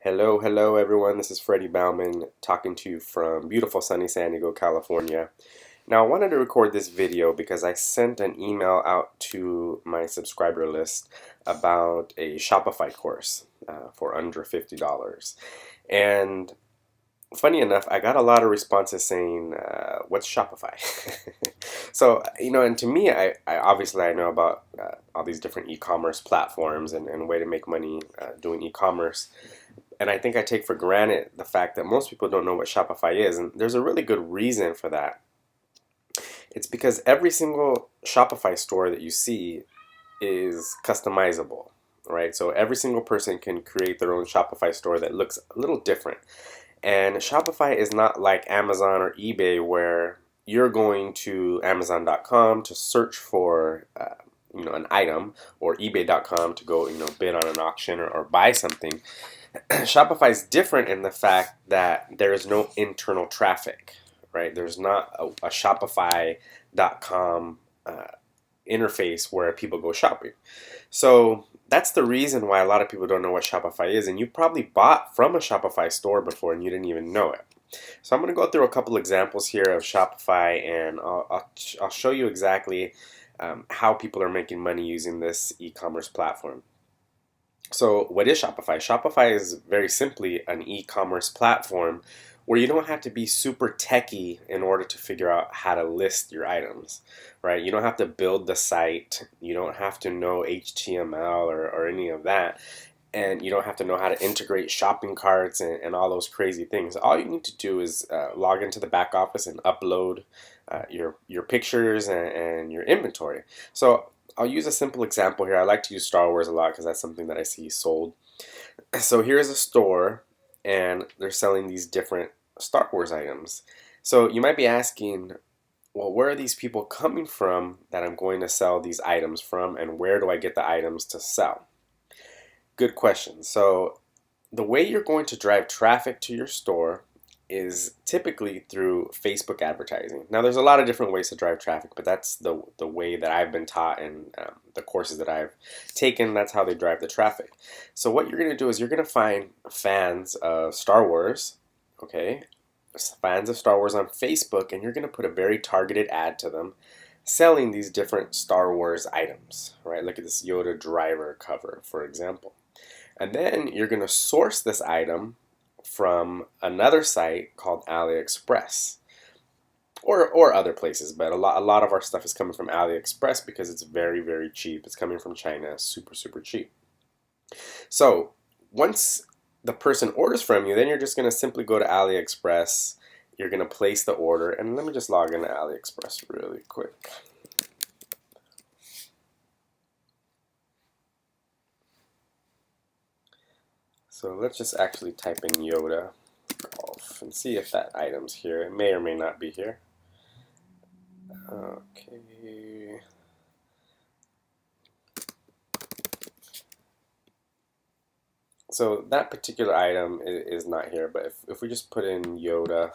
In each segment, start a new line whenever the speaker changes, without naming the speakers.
Hello everyone. This is Freddie Bauman talking to you from beautiful sunny San Diego, California. Now, I wanted to record this video because I sent an email out to my subscriber list about a Shopify course for under $50. And funny enough, I got a lot of responses saying, what's Shopify? So, and to me, I obviously I know about all these different e-commerce platforms and way to make money doing e-commerce. And I think I take for granted the fact that most people don't know what Shopify is. And there's a really good reason for that. It's because every single Shopify store that you see is customizable, right? So every single person can create their own Shopify store that looks a little different. And Shopify is not like Amazon or eBay where you're going to Amazon.com to search for an item, or eBay.com to go bid on an auction or buy something. Shopify is different in the fact that there is no internal traffic, right? There's not a Shopify.com interface where people go shopping. So that's the reason why a lot of people don't know what Shopify is. And you probably bought from a Shopify store before and you didn't even know it. So I'm going to go through a couple examples here of Shopify, and I'll show you exactly how people are making money using this e-commerce platform. So what is Shopify? Shopify is very simply an e-commerce platform where you don't have to be super techy in order to figure out how to list your items, right? You don't have to build the site. You don't have to know HTML or any of that. And you don't have to know how to integrate shopping carts and all those crazy things. All you need to do is log into the back office and upload your pictures and your inventory. So I'll use a simple example here. I like to use Star Wars a lot because that's something that I see sold. So here's a store, and they're selling these different Star Wars items. So you might be asking, well, where are these people coming from that I'm going to sell these items from, and where do I get the items to sell? Good question. So the way you're going to drive traffic to your store is typically through Facebook advertising. Now, there's a lot of different ways to drive traffic, but that's the way that I've been taught in the courses that I've taken. That's how they drive the traffic. So what you're going to do is you're going to find fans of Star Wars, okay, fans of Star Wars on Facebook, and you're going to put a very targeted ad to them selling these different Star Wars items, right? Look at this Yoda driver cover, for example. And then you're going to source this item from another site called AliExpress, or other places, but a lot of our stuff is coming from AliExpress because it's very, very cheap. It's coming from China, super, super cheap. So once the person orders from you, then you're just going to simply go to AliExpress. You're going to place the order, and let me just log into AliExpress really quick. So let's just actually type in Yoda golf and see if that item's here. It may or may not be here. Okay. So that particular item is not here, but if we just put in Yoda,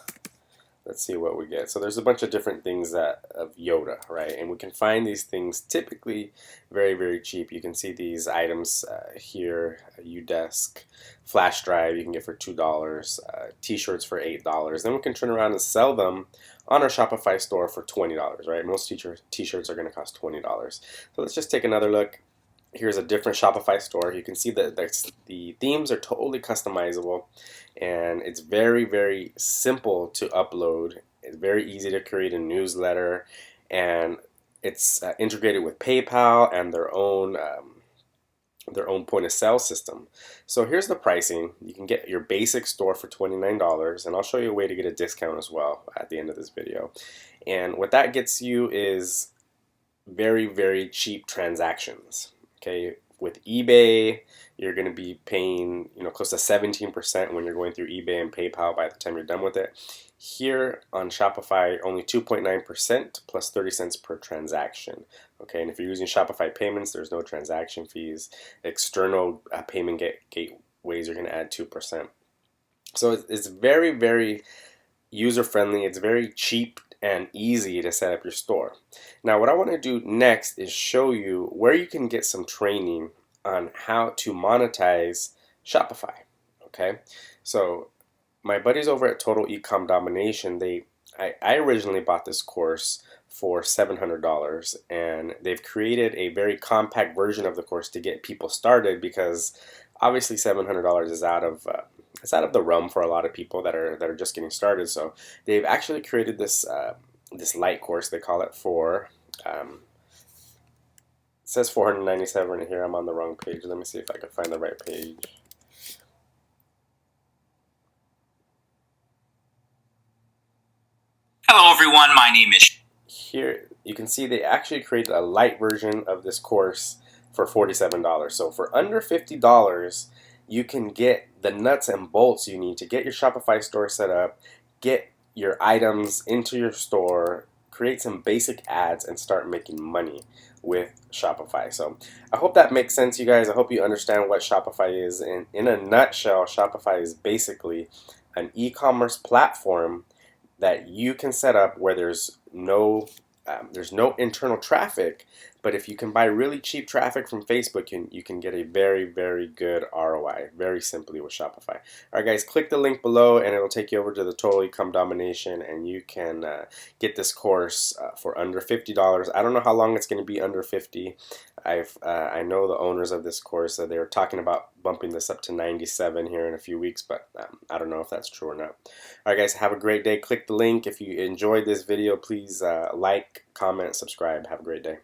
let's see what we get. So there's a bunch of different things of Yoda, right? And we can find these things typically very, very cheap. You can see these items here, a U-Desk, flash drive you can get for $2, t-shirts for $8. Then we can turn around and sell them on our Shopify store for $20, right? Most t-shirts are going to cost $20. So let's just take another look. Here's a different Shopify store. You can see that the themes are totally customizable, and it's very, very simple to upload. It's very easy to create a newsletter, and it's integrated with PayPal and their own point of sale system. So here's the pricing. You can get your basic store for $29, and I'll show you a way to get a discount as well at the end of this video. And what that gets you is very, very cheap transactions. Okay, with eBay, you're going to be paying close to 17% when you're going through eBay and PayPal by the time you're done with it. Here on Shopify, only 2.9% plus 30 cents per transaction. Okay, and if you're using Shopify payments, there's no transaction fees. External payment gateways are going to add 2%. So it's very, very user-friendly. It's very cheap and easy to set up your store. Now, what I want to do next is show you where you can get some training on how to monetize Shopify. Okay, so my buddies over at Total Ecom Domination, I originally bought this course for $700, and they've created a very compact version of the course to get people started, because obviously $700 is out of it's out of the realm for a lot of people that are just getting started. So they've actually created this light course, they call it, for it says 497 here. I'm on the wrong page. Let me see if I can find the right page.
Hello everyone, my name is...
Here you can see they actually created a light version of this course for $47. So for under $50, you can get the nuts and bolts you need to get your Shopify store set up, get your items into your store, create some basic ads, and start making money with Shopify. So I hope that makes sense, you guys. I hope you understand what Shopify is. And in a nutshell, Shopify is basically an e-commerce platform that you can set up where there's no internal traffic, but if you can buy really cheap traffic from Facebook, you can get a very, very good ROI very simply with Shopify. All right, guys, click the link below and it'll take you over to the Total Ecom Domination, and you can get this course for under $50. I don't know how long it's going to be under 50. I know the owners of this course, they were talking about bumping this up to 97 here in a few weeks, but I don't know if that's true or not. All right, guys, have a great day. Click the link. If you enjoyed this video, please like, comment, subscribe. Have a great day.